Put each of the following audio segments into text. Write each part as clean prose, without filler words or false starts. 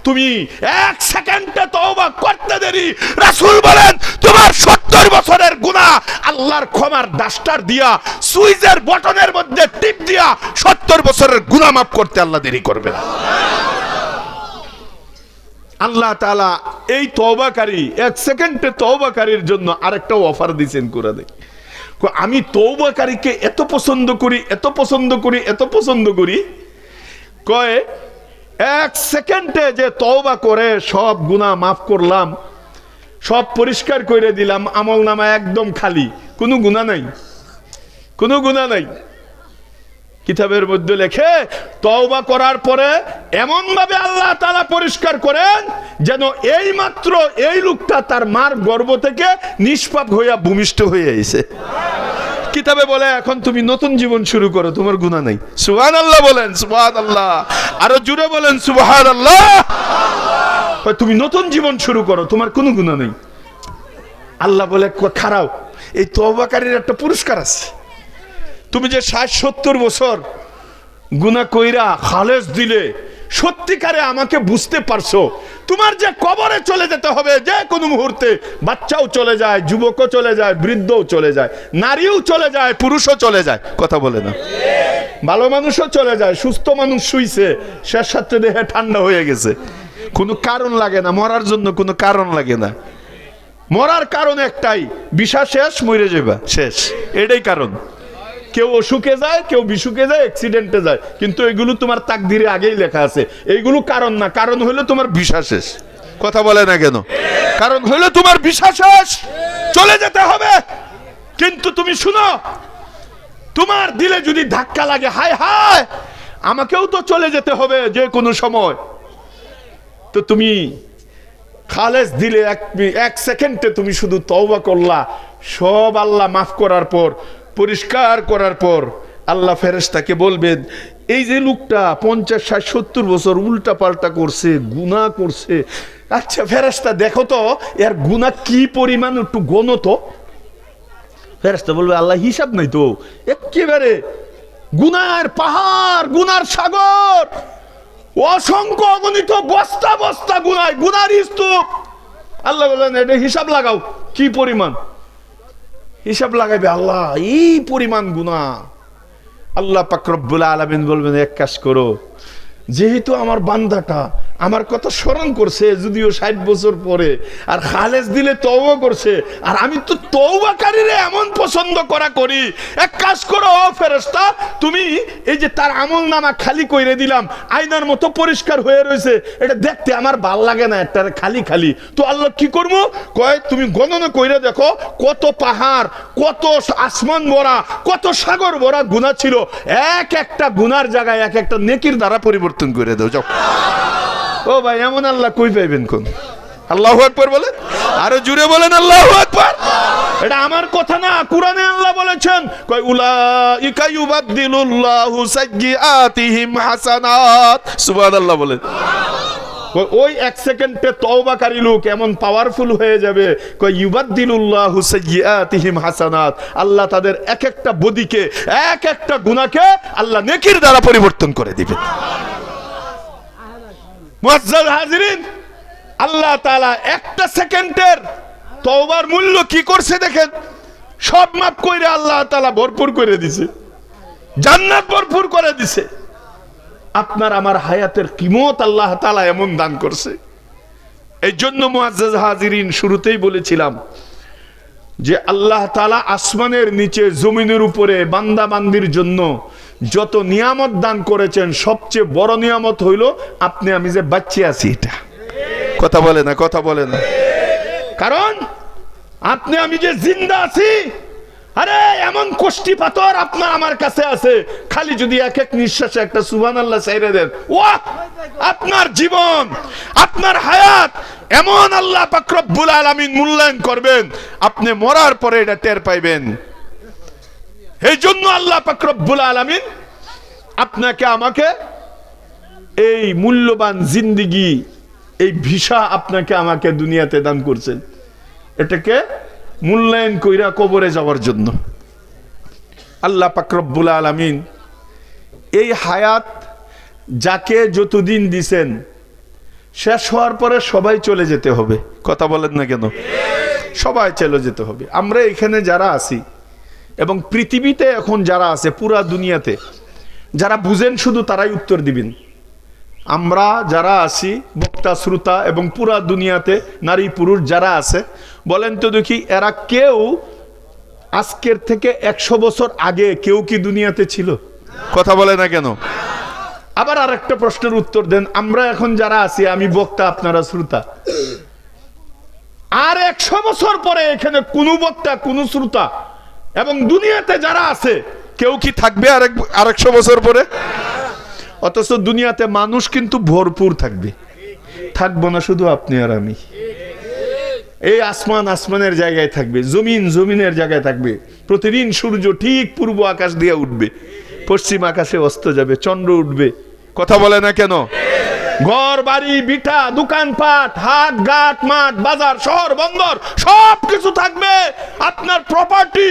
তুমি এক সেকেন্ডে তওবা করতে দেরি, রাসূল বলেন তোমার 70 বছরের গুনাহ আল্লাহর ক্ষমার ডাস্টার দিয়া সুইচের বটনের মধ্যে টিপ দিয়া 70 বছরের গুনাহ মাফ করতে আল্লাহ দেরি করবে না। আল্লাহ তাআলা এই তওবাকারী এক সেকেন্ডে তওবাকারীর জন্য আরেকটা অফার দিয়েছেন কোরআনে। আমি তওবাকারীকে এত পছন্দ করি, এত পছন্দ করি, এত পছন্দ করি, কয় এক সেকেন্ডে যে তওবা করে সব গুনাহ মাফ করলাম, সব পরিষ্কার করে দিলাম, আমলনামা একদম খালি, কোনো গুনাহ নাই, কোনো গুনাহ নাই। কিতাবের মধ্যে লেখে তওবা করার পরে এমন ভাবে আল্লাহ তাআলা পরিষ্কার করেন যেন এই মাত্র এই লোকটা তার মার গর্ভ থেকে নিষ্পাপ হইয়া ভূমিষ্ঠ হয়ে আইছে। কিতাবে বলে এখন তুমি নতুন জীবন শুরু করো, তোমার গুনাহ নাই। সুবহানাল্লাহ বলেন, সুবহানাল্লাহ, আরো জোরে বলেন সুবহানাল্লাহ। তুমি নতুন জীবন শুরু করো, তোমার কোনো গুনাহ নেই। আল্লাহ বলে খারাপ, এই তওবাকারীর একটা পুরস্কার আছে। তুমি যে 60-70 বছর গুনাহ কইরা খালেস দিলে, সত্যিকারে আমাকে বুঝতে পারছো, তোমার যে কবরে চলে যেতে হবে যে কোনো মুহূর্তে, বাচ্চাও চলে যায়, যুবকও চলে যায়, বৃদ্ধও চলে যায়, নারীও চলে যায়, পুরুষও চলে যায়, কথা বলে না, ভালো মানুষও চলে যায়, সুস্থ মানুষ শুইছে, শেষ সাথে দেহে ঠান্ডা হয়ে গেছে, কোনো কারণ লাগে না মরার জন্য, কোনো কারণ লাগে না। মরার কারণ একটাই, বিষা শেষ, মরে যাবা শেষ, এটাই কারণ। কেউ অসুখে যায়, কেউ বিসুখে যায়, অ্যাক্সিডেন্টে যায়, কিন্তু এগুলো তোমার তাকদিরে আগেই লেখা আছে। এইগুলো কারণ না, কারণ হইলো তোমার বিষা শেষ, কথা বলে না কেন? কারণ হইলো তোমার বিষা শেষ, চলে যেতে হবে। কিন্তু তুমি শুনো, তোমার দিলে যদি ধাক্কা লাগে, হায় হায় আমাকেও তো চলে যেতে হবে যে কোনো সময়, তো তুমি খালেস দিলে এক সেকেন্ডে তুমি শুধু তওবা করলা, সব আল্লাহ মাফ করার পর, পরিষ্কার করার পর আল্লাহ ফেরেশতাকে বলবেন এই যে লোকটা 50-60-70 বছর উল্টা পাল্টা করছে, গুনাহ করছে, আচ্ছা ফেরেশতা দেখো তো এর গুনাহ কি পরিমাণ, একটু গণো তো। ফেরেশতা বলবে আল্লাহ হিসাব নাই তো, একেবারে গুনাহের পাহাড়, গুনার সাগর, অসংখ্য অগণিত বস্তা বস্তা গুনাহ, গুনার স্তূপ। আল্লাহ বললেন এটা হিসাব লাগাও কি পরিমাণ। হিসাব লাগাইবে আল্লাহ এই পরিমাণ গুনাহ। আল্লাহ পাক রব্বুল আলামিন বলবেন এক কাজ করো, যেহেতু আমার বান্দাটা আমার কথা স্মরণ করছে, যদিও 60 বছর পরে, আর খালেস দিলে তওবা করছে, আর আমি তো তওবাকারীরে এমন পছন্দ করি, এক কাজ করো ফেরেশতা, তুমি এই যে তার আমলনামা খালি কইরে দিলাম, আয়নার মতো পরিষ্কার হয়ে রয়েছে, এটা দেখতে আমার ভাল লাগে না, একটা খালি খালি। তো আল্লাহ কি করবো, কয় তুমি গণনা কইরে দেখো কত পাহাড়, কত আসমান ভরা, কত সাগর ভরা গুনাহ ছিল, এক একটা গুনার জায়গায় এক একটা নেকির দ্বারা পরিবর্তন করে দাও, যাও। ও ভাই এমন আল্লাহ কই পাইবেন কোন? আল্লাহু আকবার বলেন, আরো জোরে বলেন আল্লাহু আকবার। এটা আমার কথা না, কুরআনে আল্লাহ বলেছেন, কয় উলাইকা ইউবাদদিলুল্লাহু সাইয়্যাতিহিম হাসানাত, সুবহানাল্লাহ বলেন। ওই এক সেকেন্ডে তওবাকারী লোক এমন পাওয়ারফুল হয়ে যাবে, কয় ইউবাদদিলুল্লাহু সাইয়্যাতিহিম হাসানাত, আল্লাহ তাদের এক একটা বদিকে, এক একটা গুনাহকে আল্লাহ নেকির দ্বারা পরিবর্তন করে দিবেন। মুআজ্জাজ হাজিরিন, আল্লাহ তাআলা একটা সেকেন্ডের তওবার মূল্য কি করছে দেখেন, সব মাফ কইরা আল্লাহ তাআলা ভরপুর করে দিছে, জান্নাত ভরপুর করে দিছে। আপনার আমার হায়াতের কিমত আল্লাহ তাআলা এমন দান করছে। এই জন্য মুআজ্জাজ হাজিরিন, শুরুতেই বলেছিলাম যে আল্লাহ তাআলা আসমানের নিচে জমিনের উপরে বান্দা বান্দির জন্য যত নিয়ামত দান করেছেন, সবচেয়ে বড় নিয়ামত হইল আপনি আমি যে বাচ্চা আছি, এটা কথা বলে না, কথা বলে না। কারণ আপনি আমি যে জিন্দা আছি, আরে এমন কোষ্টি পাথর আপনার আমার কাছে আছে, খালি যদি এক এক নিঃশ্বাসে একটা সুবহানাল্লাহ চাইরে দেন, ওয়াহ আপনার জীবন, আপনার হায়াত এমন আল্লাহ পাক রব্বুল আলামিন মূল্যায়ন করবেন, আপনি মরার পরে এটা টের পাইবেন। এই জন্য আল্লাহ পাক রব্বুল আলামিন আপনাকে আমাকে এই মূল্যবান জিন্দেগি, এই ভিসা আপনাকে আমাকে দুনিয়াতে দান করছেন, এটাকে মূল্যায়ন কইরা কবরে যাওয়ার জন্য। আল্লাহ পাক রব্বুল আলামিন এই হায়াত যাকে যতদিন দিছেন, শেষ হওয়ার পরে সবাই চলে যেতে হবে। কথা বলেন না কেন? সবাই চলে যেতে হবে। আমরা এখানে যারা আছি এবং পৃথিবীতে এখন যারা আছে, পুরা দুনিয়াতে যারা বুঝেন শুধু তারাই উত্তর দিবেন। আমরা যারা আছি, বক্তা শ্রোতা এবং পুরা দুনিয়াতে নারী পুরুষ যারা আছে, বলেন তো দেখি, এরা কেউ আজকের থেকে 100 বছর আগে কেউ কি দুনিয়াতে ছিল? কথা বলে না কেন? আবার আরেকটা প্রশ্নের উত্তর দেন, আমরা এখন যারা আছি, আমি বক্তা আপনারা শ্রোতা, আর 100 বছর পরে এখানে কোন বক্তা কোন শ্রোতা এবং দুনিয়াতে যারা আছে কেউ কি থাকবে আর 100 বছর পরে? অথচ দুনিয়াতে মানুষ কিন্তু ভরপুর থাকবে। থাকবো না শুধু আপনি আর আমি। এই আসমান আসমানের জায়গায় থাকবে, জমিন জমিনের জায়গায় থাকবে। প্রতিদিন সূর্য ঠিক পূর্ব আকাশ দিয়ে উঠবে, পশ্চিম আকাশে অস্ত যাবে, চন্দ্র উঠবে। কথা বলে না কেন? ঘর বাড়ি বিটা দোকানপাট হাট ঘাট মাঠ বাজার শহর বন্দর সব কিছু থাকবে। আপনার প্রপার্টি,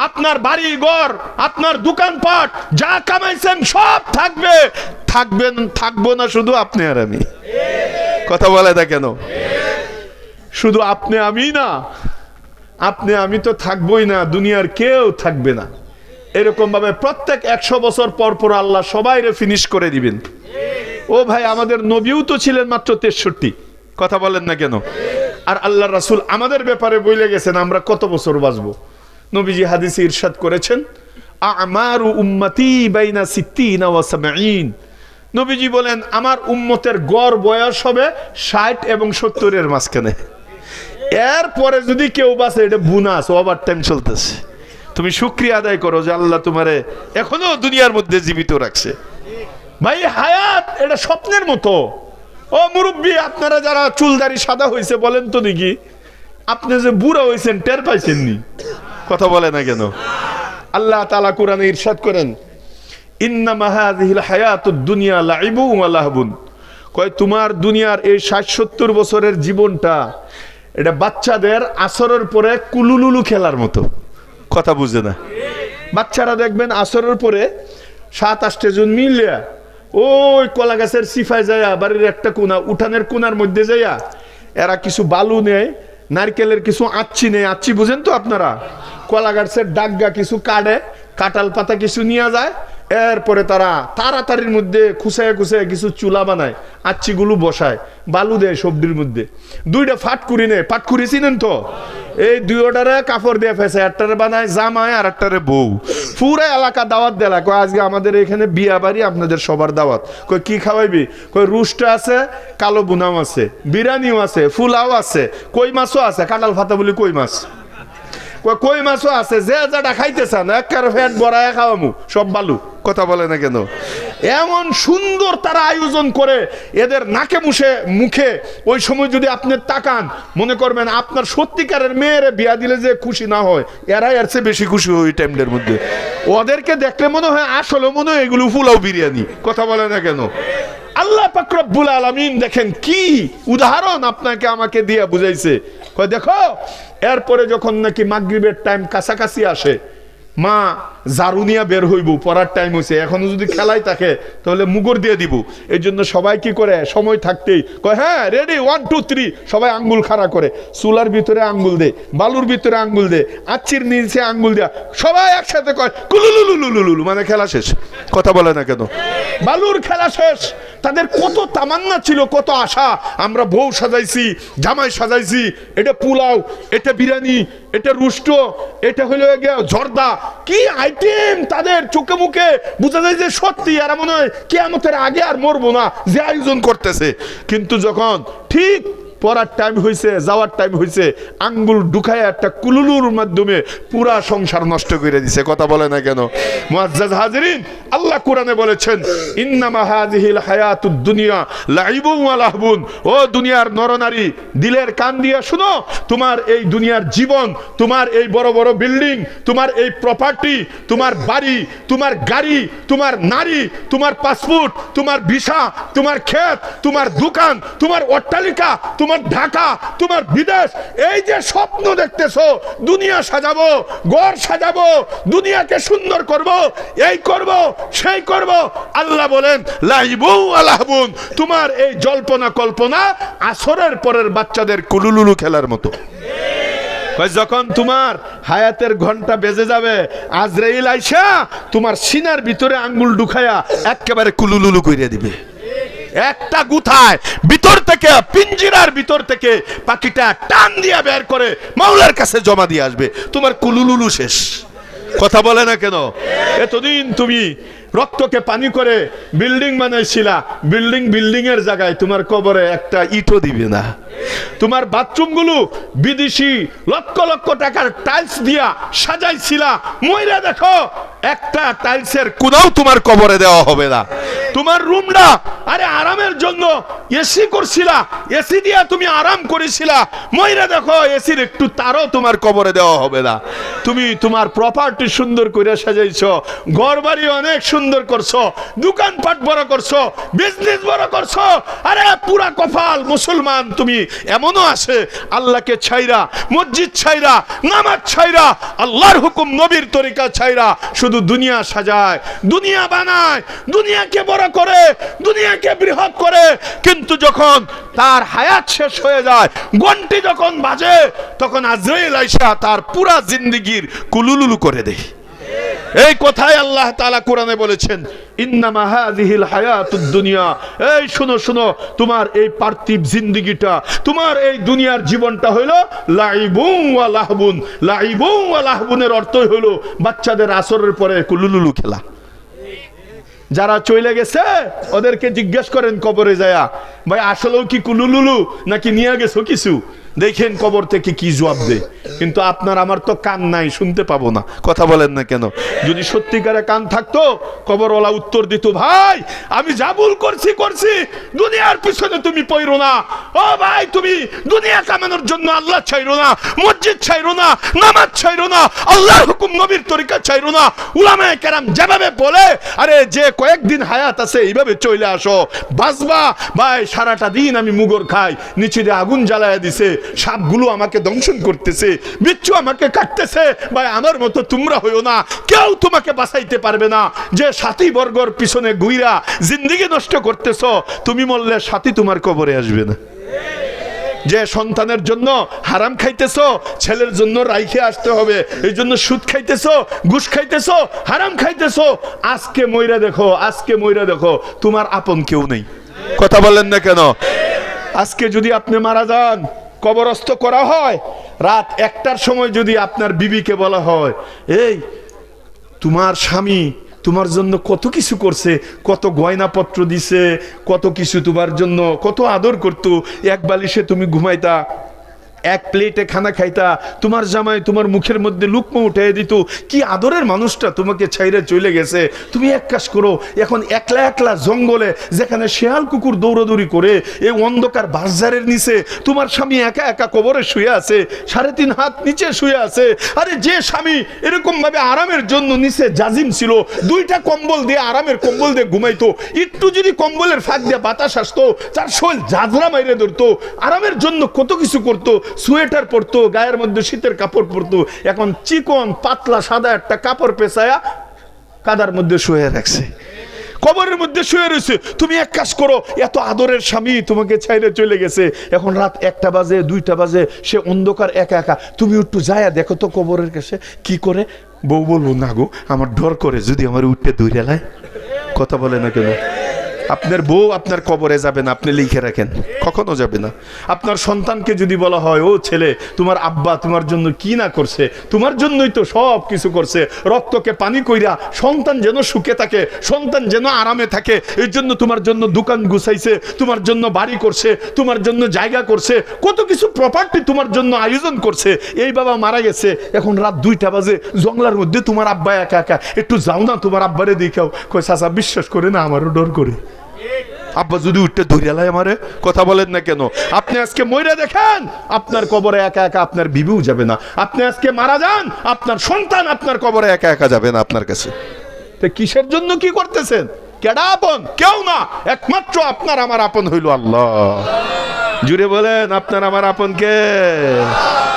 আপনার বাড়ি ঘর, আপনার দোকানপাট যা কামাইছেন সব থাকবে। থাকবো না শুধু আপনি আর আমি। কথা বলে না কেন? শুধু আপনি আমি না, আপনি আমি তো থাকবোই না, দুনিয়ার কেউ থাকবে না। এরকম ভাবে প্রত্যেক 100 বছর পর পর আল্লাহ সবাইরে ফিনিশ করে দিবেন। ও ভাই, আমাদের নবীও তো ছিলেন মাত্র 63। কথা বলেন না কেন? আর আল্লাহ রাসূল আমাদের ব্যাপারে বলে গেছেন আমরা কত বছর বাঁচবো। নবীজি হাদিসে ইরশাদ করেছেন, আমারু উম্মতি বাইনা 60 ওয়া 70। নবীজি বলেন আমার উম্মতের গড় বয়স হবে 60 এবং 70 এর মাঝখানে। এরপরে যদি কেউ বাঁচে, এটা বোনাস, ওভার টাইম চলতেছে। তুমি শুকরিয়া আদায় করো যে আল্লাহ তোমারে এখনো দুনিয়ার মধ্যে জীবিত রাখছে। ভাই, হায়াত এটা স্বপ্নের মতো। ও মুরব্বী, আপনারা যারা চুলদারি সাদা হয়েছে, বলেন তো দেখি, আপনি যে বুড়া হয়েছেন টের পাইছেননি? কথা বলে না কেন? আল্লাহ তাআলা কোরআনে ইরশাদ করেন, ইন্নামা হাযিহিল হায়াতুদ দুনিয়া লাইবু ওয়া লাহবুন। কয় তোমার দুনিয়ার এই 60-70 বছরের জীবনটা এটা বাচ্চাদের আসরের পরে কুলুলুলু খেলার মতো। কথা বুঝে না? বাচ্চারা দেখবেন আসরের পরে 7-8 জন মিলিয়া ওই কলা গাছের সিফায় যাইয়া, বাড়ির একটা কোনা উঠানের কোনার মধ্যে যাইয়া এরা কিছু বালু নেয়, নারকেলের কিছু আচ্ছি নেয়। আচ্ছি বুঝেন তো আপনারা? কলা গাছের ডাগা কিছু কাটে, কাঁঠাল পাতা কিছু নিয়ে যায়। এরপরে তারা তাড়াতাড়ির মধ্যে খুসায় খুসায় কিছু চুলা বানায়, আচ্ছিগুলো বসায়, বালু দেয় সবজির মধ্যে। 2টা ফাটকুড়ি নেয়, ফাটকুড়ি চিনেন তো? এই 2টারে কাপড় দিয়ে ফেসে, একটারে বানায় জামাই আর একটারে বউ। পুরো এলাকা দাওয়াত দেলা, কয় আজকে আমাদের এখানে বিয়া বাড়ি, আপনাদের সবার দাওয়াত। কয় কি খাওয়াইবি? কয় রুস্ট আছে, কালো বুনাম আছে, বিরিয়ানিও আছে, ফুলাও আছে, কই মাছও আছে, কাঁঠাল ফাতা বলি কই মাছ, কই মাছও আছে। যে যেটা খাইতে চান একের ফ্যাট বড়ায় খাওয়ামু, সব বালু। কথা বলে না কেন? এমন সুন্দর তারা আয়োজন করে এদের নাকে মুখে ওই সময় যদি আপনি তাকান, মনে করবেন আপনার সত্যিকারের মেয়ের বিয়া দিলে যে খুশি না হয়, এরাই এর চেয়ে বেশি খুশি হয় ওই টাইমটার মধ্যে। ওদেরকে দেখলে মনে হয় আসলে মনে হয় এগুলো ফুলাও বিরিয়ানি। কথা বলে না কেন? আল্লাহ পাক রব্বুল আলামিন দেখেন কি উদাহরণ আপনাকে আমাকে দিয়ে বুঝাইছে। কয় দেখো, এরপরে যখন নাকি মাগরিবের টাইম কাছাকাছি আসে, মা ঝাড়ু নিয়ে বের হইব, পড়ার টাইম হয়েছে, এখনো যদি খেলাই থাকে তাহলে মুগর দিয়ে দিব। এই জন্য সবাই কি করে, সময় থাকতেই কয় হ্যাঁ রেডি 1 2 3, সবাই আঙ্গুল খাড়া করে, চুলার ভিতরে আঙ্গুল দে, বালুর ভিতরে আঙ্গুল দে, আচ্ছির নিচে আঙ্গুল দেয়া, সবাই একসাথে কয় কুলুলুলুলুলুলু, মানে খেলা শেষ। কথা বলে না কেন? বালুর খেলা শেষ। তাদের কত তামান্না ছিল, কত আশা, আমরা বউ সাজাইছি, জামাই সাজাইছি, এটা পোলাও, এটা বিরিয়ানি, এটা রুষ্ট, এটা হলো জর্দা, কি আইটেম তাদের চোখে মুখে বোঝা যায় যে সত্যি এরা মনে হয় কিয়ামতের আগে আর মরবো না, যে আয়োজন করতেছে। কিন্তু যখন ঠিক পড়ার টাইম হয়েছে, যাওয়ার টাইম হয়েছে, আঙ্গুল ঢুকায় একটা কুলুলুর মাধ্যমে পুরা সংসার নষ্ট করে দিছে। কথা বলে না কেন? মুআজ্জাজ হাজিরিন, আল্লাহ কোরআনে বলেছেন, ইন্নামা হাযিহিল হায়াতুদ দুনিয়া লাইবুন ওয়া লাহবুন। ও দুনিয়ার নরনারী, দিলের কান দিয়ে শুনো, তোমার এই দুনিয়ার জীবন, তোমার এই বড় বড় বিল্ডিং, তোমার এই প্রপার্টি, তোমার বাড়ি, তোমার গাড়ি, তোমার নারী, তোমার পাসপোর্ট, তোমার ভিসা, তোমার ক্ষেত, তোমার দোকান, তোমার অট্টালিকা, তোমার তোমার ঢাকা, তোমার বিদেশ, এই যে স্বপ্ন দেখতেছো দুনিয়া সাজাবো, ঘর সাজাবো, দুনিয়াকে সুন্দর করব, এই করব, সেই করব, আল্লাহ বলেন লাইবু আলাহবুন, তোমার এই জল্পনা কল্পনা আসরের পরের বাচ্চাদের কুলুলুলু খেলার মতো। যখন তোমার হায়াতের ঘন্টা বেজে যাবে, আজরাইল আইসা তোমার সিনার ভিতরে আঙ্গুল ঢুকায়া একেবারে কুলুলুলু কইরা দিবে। একটা গুথায় ভিতর থেকে, পিঞ্জিরার ভিতর থেকে পাখিটা টান দিয়া বের করে মাওলার কাছে জমা দিয়ে আসবে, তোমার কুলুলুলু শেষ। কথা বলে না কেন? এতদিন তুমি রক্তকে পানি করে বিল্ডিং বানাইছিলা, বিল্ডিং এর জায়গায় তোমার কবরে একটা ইটও দিবে না। তোমার বাথরুমগুলো বিদেশি লক্ষ লক্ষ টাকার টাইলস দিয়া সাজাইছিলা, মইরা দেখো একটা টাইলসের কোনাও তোমার কবরে দেওয়া হবে না। তোমার রুমটা আরে আরামের জন্য এসি করছিলা, এসি দিয়া তুমি আরাম করেছিলা, মইরা দেখো এসির একটু তারও তোমার কবরে দেওয়া হবে না। তুমি তোমার প্রপার্টি সুন্দর করে সাজাইছো, ঘর বাড়ি অনেক সুন্দর করছো, দোকানপাট বড় করছো, বিজনেস বড় করছো, আরে পুরা কপাল মুসলমান তুমি। এমনও আছে আল্লাহকে ছাইরা, মসজিদ ছাইরা, নামাজ ছাইরা, আল্লাহর হুকুম নবীর তরিকা ছাইরা শুধু দুনিয়া সাজায়, দুনিয়া বানায়, দুনিয়াকে বড় করে, দুনিয়াকে বৃহৎ করে। কিন্তু যখন তার হায়াত শেষ হয়ে যায়, ঘন্টি যখন বাজে, তখন আজরাইল আইসা তার পুরা জিন্দেগির কুলুলুলু করে দেয়। এই কথাই আল্লাহ তাআলা কোরআনে বলেছেন, ইন্নামা হাযিহিল হায়াতুদ দুনিয়া। এই শুনো শুনো, তোমার এই পার্থিব জিন্দেগিটা, তোমার এই দুনিয়ার জীবনটা হইল লাইবুন ওয়া লাহবুন। লাইবুন ওয়া লাহবুনের অর্থই হলো বাচ্চাদের আসরের পরে কুলুলুলু খেলা। যারা চলে গেছে ওদেরকে জিজ্ঞেস করেন কবরে যায়া, ভাই আসলেও কি কুলুলুলু নাকি নিয়ে গেছো কিছু, দেখেন কবর থেকে কি জবাব দেয়। কিন্তু আপনার আমার তো কান নাই, শুনতে পাবো না। কথা বলেন না কেন? যদি সত্যিকারে কান থাকতো কবরওয়ালা উত্তর দিত, ভাই আমি যা ভুল করছি, দুনিয়ার পিছনে তুমি পড়ো না। ও ভাই তুমি দুনিয়া কামানোর জন্য আল্লাহ ছাইরো না, মসজিদ ছাইরো না, নামাজ ছাইরো না, আল্লাহর হুকুম নবীর তরিকা ছাইরো না। উলামায়ে কেরাম যেভাবে বলে, আরে যে কয়েকদিন হায়াত আছে এইভাবে চলে আসো, বাঁচবা। ভাই সারাটা দিন আমি মুগর খাই, নিচে দিয়ে আগুন জ্বালায়া দিছে, সাপগুলো আমাকে দংশন করতেছে, বিচ্ছু আমাকে কাটতেছে। ভাই আমার মতো তোমরা হইও না, কেউ তোমাকে বাঁচাইতে পারবে না। যে সাথী বর্গর পিছনে ঘুইরা জিন্দেগি নষ্ট করতেছ, তুমি মরলে সাথী তোমার কবরে আসবে না। যে সন্তানের জন্য হারাম খাইতেছো, ছেলের জন্য রাইখে আসতে হবে, এই জন্য সুদ খাইতেছো, ঘুষ খাইতেছো, হারাম খাইতেছো, আজকে মইরা দেখো, আজকে মইরা দেখো তোমার আপন কেউ নেই। কথা বলেন না কেন? আজকে যদি আপনি মারা যান, কবরস্থ করা হয়, রাত 1টার সময় যদি আপনার বিবিকে বলা হয়, এই তোমার স্বামী তোমার জন্য কত কিছু করছে, কত গয়নাপত্র দিছে, কত কিছু তোমার জন্য, কত আদর করতো, এক বালিশে তুমি ঘুমাইতা, এক প্লেটে খানা খাইতা, তোমার জামাই তোমার মুখের মধ্যে লুকমা উঠাই দিত, কি আদরের মানুষটা তোমাকে ছাইরে চলে গেছে। তুমি এক কাজ করো, এখন একলা একলা জঙ্গলে যেখানে শেয়াল কুকুর দৌড়াদৌড়ি করে, এই অন্ধকার বাজারের নিচে তোমার স্বামী একা একা কবরে শুয়ে আছে, 3.5 হাত নিচে শুয়ে আছে। আরে যে স্বামী এরকম ভাবে আরামের জন্য নিচে জাজিম ছিল, 2টা কম্বল দিয়ে, আরামের কম্বল দিয়ে ঘুমাইতো, একটু যদি কম্বলের ফাঁক দিয়ে বাতাস আসতো তার শরীর জাজরা মাইরে ধরতো, আরামের জন্য কত কিছু করতো, সোয়েটার পরতো, গায়ের মধ্যে শীতের কাপড় পরতো। এখন চিকন পাতলা সাদা একটা কাপড় পেঁচায়া কাদার মধ্যে শুয়ে রাখছে, কবরের মধ্যে শুয়ে রয়েছে। তুমি এক কাজ করো, এত আদরের স্বামী তোমাকে ছাইরে চলে গেছে, এখন রাত 1টা বাজে, 2টা বাজে, সে অন্ধকার একা একা, তুমি একটু যায়া দেখো তো কবরের কাছে কি করে। বউ বলবো, না গো আমার ডর করে, যদি আমার উঠতে দৌড়ে লাই। কথা বলে না কেন? আপনার বউ আপনার কবরে যাবে না, আপনি লিখে রাখেন, কখনো যাবে না। আপনার সন্তানকে যদি বলা হয়, ও ছেলে তোমার আব্বা তোমার জন্য কি না করছে, তোমার জন্যই তো সব কিছু করছে, রক্তকে পানি কইরা সন্তান যেন সুখে থাকে, সন্তান যেন আরামে থাকে, এই জন্য তোমার জন্য দোকান গুছাইছে, তোমার জন্য বাড়ি করছে, তোমার জন্য জায়গা করছে, কত কিছু প্রপার্টি তোমার জন্য আয়োজন করছে। এই বাবা মারা গেছে, এখন রাত 2টা বাজে, জঙ্গলার মধ্যে তোমার আব্বা একা একা, একটু যাও না তোমার আব্বারে দেখাও। কই চাচা বিশ্বাস করে না, আমারও ডর করে, আব্বা যদি উঠতে ধরিয়ালাই আমারে। কথা বলেন না কেন? আপনি আজকে মইরা দেখেন, আপনার কবরে একা একা আপনার বিবিও যাবে না। আপনি আজকে মারা যান, আপনার সন্তান আপনার কবরে একা একা যাবে না আপনার কাছে। তো কিসের জন্য কি করতেছেন? কেডা আপন? কেউ না, একমাত্র আপনার আমার আপন হইল আল্লাহ। জুড়ে বলেন আপনার আমার আপন কে?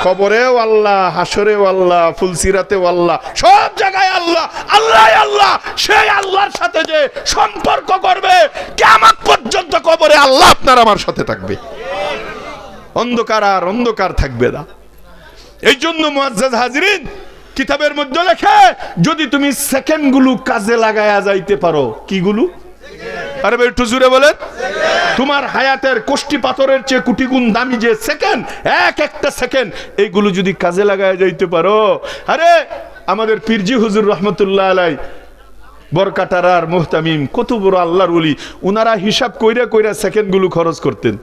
কবরেও আল্লাহ, হাসরেও আল্লাহ, ফুলসিরাতেও আল্লাহ, সব জায়গায় আল্লাহ। আল্লাহ আল্লাহ, সেই আল্লাহর সাথে যে সম্পর্ক করবে কিয়ামত পর্যন্ত কবরে আল্লাহ আপনার আমার সাথে থাকবে, অন্ধকার আর অন্ধকার থাকবে না। এই জন্য মুআজ্জাজ হাজিরিন, কিতাবের মধ্যে লেখে যদি তুমি সেকেন্ড গুলো কাজে লাগায়া যাইতে পারো, কি গুলো? আরে ভাই একটু জোরে বলেন। তোমার হায়াতের কোষ্টি পাথরের চেয়ে কোটি গুণ দামি যে সেকেন্ড, এক একটা সেকেন্ড, এইগুলো যদি কাজে লাগায়া যাইতে পারো। আরে আমাদের পীরজি হুজুর রহমতুল্লাহ আলাই বরকাটারার মুহতামিম, কত বড় আল্লাহর ওলি, উনারা হিসাব কইরা কইরা সেকেন্ড গুলো খরচ করতেন।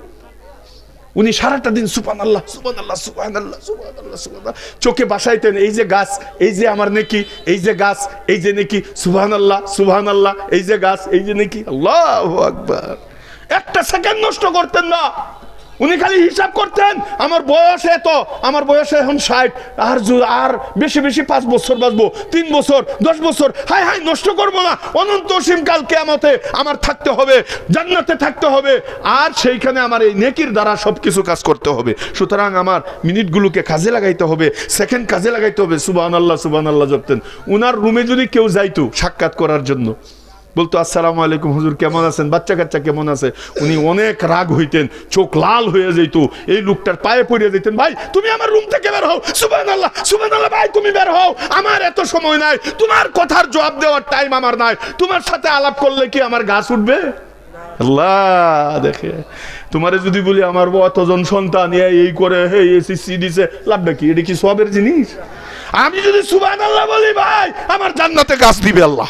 উনি সারাটা দিন সুবহানাল্লাহ সুবহানাল্লাহ সুবহানাল্লাহ সুবহানাল্লাহ সুবহানাল্লাহ চোখে বাসাইতেন। এই যে গাছ, এই যে আমার নেকি, এই যে গাছ, এই যে নেকি, সুবহানাল্লাহ সুবহানাল্লাহ, এই যে গাছ, এই যে নেকি, আল্লাহু আকবার। একটা সেকেন্ড নষ্ট করতেন না। উনি খালি হিসাব করতেন, আমার বয়স এত, আমার বয়স এখন 60, আর বেশি বেশি 5 বছর বাঁচবো, 3 বছর, 10 বছর, হাই হাই নষ্ট করবো না, অনন্ত অসীম কাল কিয়ামতে আমার থাকতে হবে, জান্নাতে থাকতে হবে, আর সেইখানে আমার এই নেকির দ্বারা সবকিছু কাজ করতে হবে। সুতরাং আমার মিনিটগুলোকে কাজে লাগাইতে হবে, সেকেন্ড কাজে লাগাইতে হবে। সুবহানাল্লাহ সুবহানাল্লাহ জপতেন। উনার রুমে যদি কেউ যাইতো সাক্ষাৎ করার জন্য, বলতো আসসালামু আলাইকুম হুজুর কেমন আছেন, বাচ্চা কাচ্চা কেমন আছে, উনি অনেক রাগ হইতেন, চোখ লাল হয়ে যেত, এই লোকটার পায়ে পড়ে যেতেন, ভাই তুমি আমার রুম থেকে বের হও, সুবহানাল্লাহ সুবহানাল্লাহ, ভাই তুমি বের হও, আমার এত সময় নাই, তোমার কথার জবাব দেওয়ার টাইম আমার নাই, তোমার সাথে আলাপ করলে কি আমার গাছ উঠবে? আল্লাহ দেখে, তোমারে যদি বলি আমার অতজন সন্তান এই করে এসএসসি দিছে, লাভটা কি? এটা কি সবের জিনিস? আমি যদি সুবহানাল্লাহ বলি, ভাই আমার জান্নাতে গাছ দিবে আল্লাহ,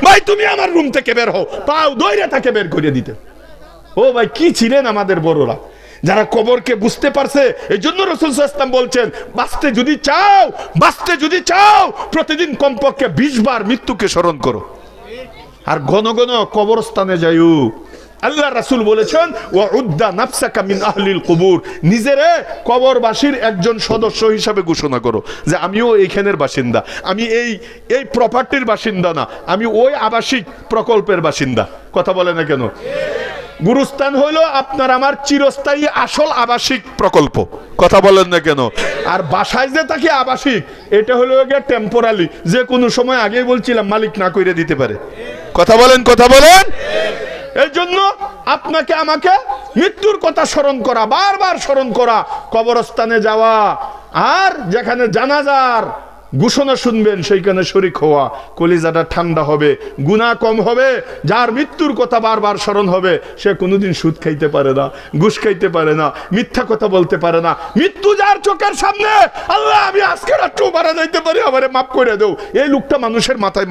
ভাই তুমি আমার রুম থেকে বের হও, পাও দইরা তাকে বের করে দিতে। ও ভাই কি ছিলেন আমাদের বড়রা, যারা কবরকে বুঝতে পারছে। এই জন্য রাসূল সাল্লাল্লাহু আলাইহি ওয়াসাল্লাম বলছেন, বাঁচতে যদি চাও প্রতিদিন কমপক্ষে 20 বার মৃত্যুকে স্মরণ করো, আর ঘন ঘন কবরস্থানে যাইও। আল্লাহ রাসূল বলেছেন, ওয়া উদ্দা নাফসাকা মিন আহলিল কুবুর, নিজেরে কবরবাসীর একজন সদস্য হিসাবে ঘোষণা করো যে আমিও এইখানের বাসিন্দা, আমি এই প্রপার্টির বাসিন্দা না, আমি ওই আবাসিক প্রকল্পের বাসিন্দা। কথা বলে না কেন? গুরুস্থান হইল আপনার আমার চিরস্থায়ী আসল আবাসিক প্রকল্প। কথা বলেন না কেন? আর বাসায় যে তাকে আবাসিক, এটা হলো টেম্পোরারি, যে কোনো সময় আগেই বলছিলাম মালিক না করে দিতে পারে। কথা বলেন, কথা বলেন। এই জন্য আপনাকে আমাকে মৃত্যুর কথা স্মরণ করা, বারবার স্মরণ করা, কবরস্থানে যাওয়া, আর যেখানে জানাজার ঘোষণা শুনবেন সেইখানে শরীক হওয়া, কলিজাটা ঠান্ডা হবে, গুনাহ কম হবে। যার মৃত্যুর কথা বারবার স্মরণ হবে, সে কোনোদিন সুদ খাইতে পারে না, ঘুষ খাইতে পারে না, মিথ্যা কথা বলতে পারে না। মৃত্যু যার চোখের সামনে, আল্লাহ আমি আজকে রাত্রেও মারা যাইতে পারি, আমারে মাফ করে দেও, এই লোকটা মানুষের মাথায়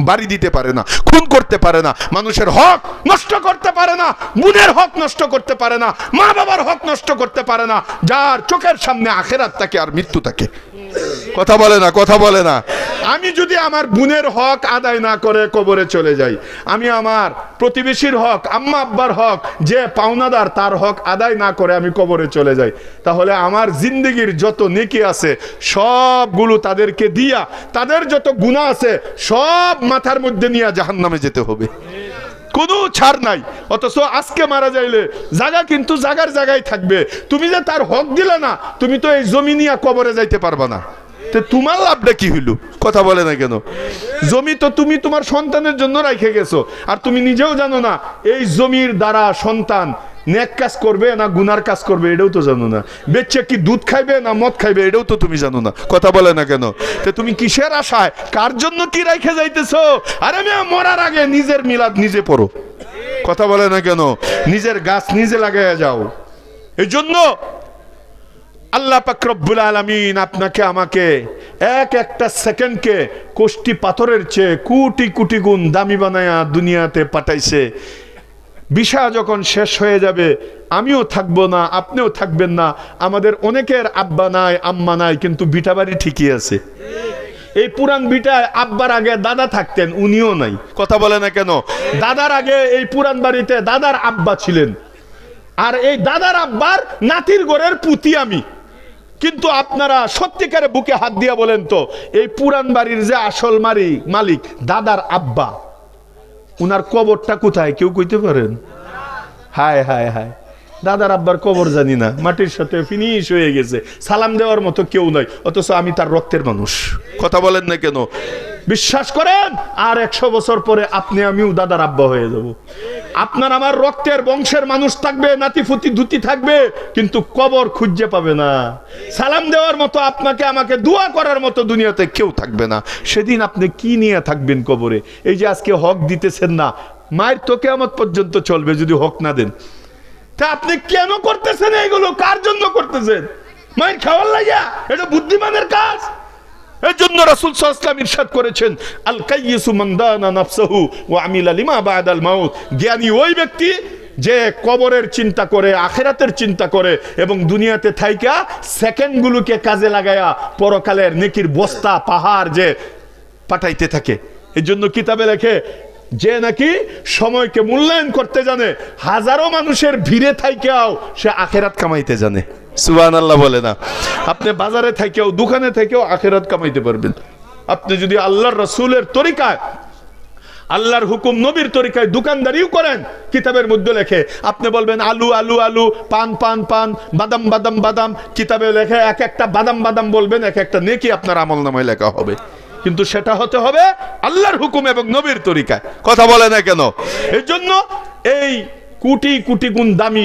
বাড়ি দিতে পারে না, খুন করতে পারে না, মানুষের হক নষ্ট করতে পারে না, বোনের হক নষ্ট করতে পারে না, মা বাবার হক নষ্ট করতে পারে না। যার চোখের সামনে আখিরাত থাকে আর মৃত্যু থাকে। কথা বলে না, কথা বলে না। আমি যদি আমার বোনের হক আদায় না করে কবরে চলে যাই, আমি আমার প্রতিবেশীর হক, আম্মা আব্বার হক, যে পাওনাদার তার হক আদায় না করে আমি কবরে চলে যাই, তাহলে আমার জিন্দগির যত নেকি আছে সবগুলো তাদেরকে দিয়া, তাদের যত গুনাহ আছে সব মাথার মধ্যে নিয়ে জাহান্নামে যেতে হবে, কোনো ছাড় নাই। অথচ আজকে মারা যাইলে জায়গা কিন্তু জায়গার জায়গায় থাকবে, তুমি যে তার হক দিলে না, তুমি তো এই জমি নিয়ে কবরে যাইতে পারবা না, তো তোমার লাভটা কি হইল? কথা বলে না কেন? জমি তো তুমি তোমার সন্তানের জন্য রাখে গেছো, আর তুমি নিজেও জানো না এই জমির দ্বারা সন্তান নেক কাজ করবে না গুনার কাজ করবে, এটাও তো জানো না। বেচ্চা কি দুধ খাইবে না মদ খাইবে, এটাও তো তুমি জানো না। কথা বলে না কেন? তো তুমি কিসের আশায়, কার জন্য কি রাইখে যাইতেছো? আরে মেয়ে, মরার আগে নিজের মিলাদ নিজে পড়ো। কথা বলে না কেন? নিজের গাছ নিজে লাগাইয়া যাও। এই জন্য আল্লাহ পাক রব্বুল আলামিন আপনাকে আমাকে এক একটা সেকেন্ডকে কোষ্টি পাথরের চেয়ে কোটি কোটি গুণ দামি বানায়া দুনিয়াতে পাঠাইছে। বিষয় যখন শেষ হয়ে যাবে, আমিও থাকবো না, আপনিও থাকবেন না। আমাদের অনেকের আব্বা নাই, আম্মা নাই, কিন্তু বিটা বাড়ি ঠিকই আছে। এই পুরান বিটায় আব্বার আগে দাদা থাকতেন, উনিও নাই। কথা বলে না কেন? দাদার আগে এই পুরান বাড়িতে দাদার আব্বা ছিলেন, আর এই দাদার আব্বার নাতির ঘরের পুতি আমি। কিন্তু আপনারা সত্যিকারে বুকে হাত দিয়া বলেন তো, এই পুরান বাড়ির যে আসল মালিক দাদার আব্বা, উনার কবরটা কোথায় কেউ কইতে পারেন? হায় হায় হায়, দাদার আব্বার কবর জানি না, মাটির সাথে ফিনিশ হয়ে গেছে, সালাম দেওয়ার মতো কেউ নাই, অথচ আমি তার রক্তের মানুষ। কথা বলেন না কেন? বিশ্বাস করেন আর 100 বছর পরে আপনি আমিও দাদার আব্বা হয়ে যাব। আপনার আমার রক্তের বংশের মানুষ থাকবে, নাতিফুতি ধুতি থাকবে, কিন্তু কবর খুঁজে পাবে না। সালাম দেওয়ার মতো, আপনাকে আমাকে দোয়া করার মতো দুনিয়াতে কেউ থাকবে না। সেদিন আপনি কি নিয়ে থাকবেন কবরে? এই যে আজকে হক দিতেছেন না, মায়ের তো কিয়ামত পর্যন্ত চলবে যদি হক না দেন। তা আপনি কেন করতেছেন এগুলো? কার জন্য করতেছেন? মায়ের খাওয়ার লাগিয়া? এটা বুদ্ধিমানের কাজ। এর জন্য রাসূল সাল্লাল্লাহু আলাইহি ওয়াসাল্লাম ইরশাদ করেছেন, আল কাইয়িসু মান দানা নাফসাহু ওয়া আমিলা লিমা বাদাল মাউত। জ্ঞানী ওই ব্যক্তি যে কবরের চিন্তা করে, আখিরাতের চিন্তা করে এবং দুনিয়াতে থাইকা সেকেন্ডগুলোকে কাজে লাগায়া পরকালের নেকির বস্তা পাহাড় যে পাঠাইতে থাকে। এর জন্য কিতাবে লেখে, যে নাকি সময়কে মূল্যায়ন করতে জানে, হাজারো মানুষের ভিড়ে থাইকাও সে আখিরাত কামাইতে জানে। সুবহানাল্লাহ বলে না? আপনি বাজারে থেকেও, দোকানে থেকেও আখিরাত কামাইতে পারবেন আপনি যদি আল্লাহর রাসূলের তরিকায়, আল্লাহর হুকুম নবীর তরিকায় দোকানদারিও করেন। কিতাবের মধ্যে লেখে, আপনি বলবেন আলু আলু আলু, পান পান পান, বাদাম বাদাম বাদাম, কিতাবে লেখে এক একটা বাদাম বাদাম বলবেন, এক একটা নেকি আপনার আমলনামায় লেখা হবে। কিন্তু সেটা হতে হবে আল্লাহর হুকুম এবং নবীর তরিকায়। কথা বলে না কেন? এর জন্য এই কোটি কোটি গুণ দামি